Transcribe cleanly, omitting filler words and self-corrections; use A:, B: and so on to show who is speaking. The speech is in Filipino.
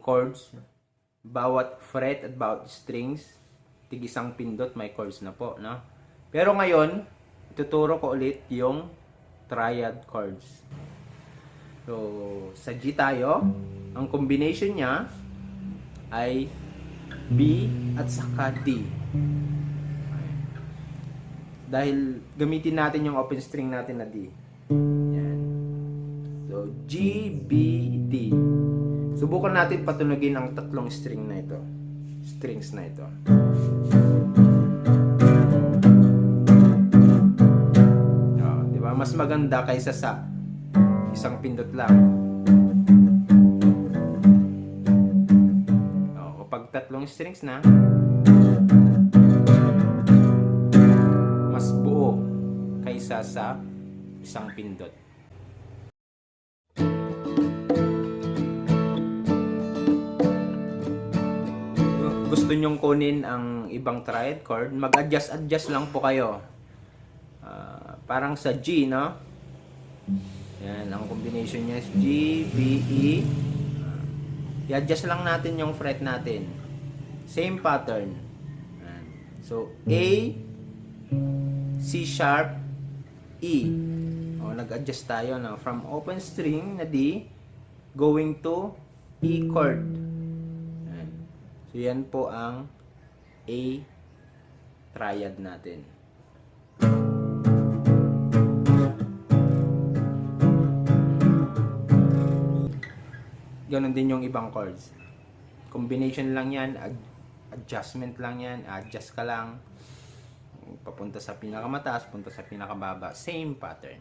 A: chords. Bawat fret at bawat strings, tig isang pindot may chords na po, no? Pero ngayon, ituturo ko ulit yung triad chords. So, sa G tayo, ang combination niya ay B at saka D. Dahil gamitin natin yung open string natin na D. Yan. So, G, B, D. Subukan natin patunugin ang tatlong string na ito. Strings na ito. Oh, di ba? Mas maganda kaysa sa isang pindot lang. Oh, kapag tatlong strings na, mas buo kaysa sa isang pindot. Gusto nyong kunin ang ibang triad chord, mag-adjust lang po kayo. Parang sa G, no? Yan, ang combination niya is G, B, E. I-adjust lang natin yung fret natin. Same pattern. Yan. So, A, C sharp, E. O, nag-adjust tayo, no? From open string na D, going to E chord. Yan. So, yan po ang A triad natin. Ganon din yung ibang chords. Combination lang yan, adjustment lang yan, adjust ka lang. Papunta sa pinakamataas, punta sa pinakababa. Same pattern.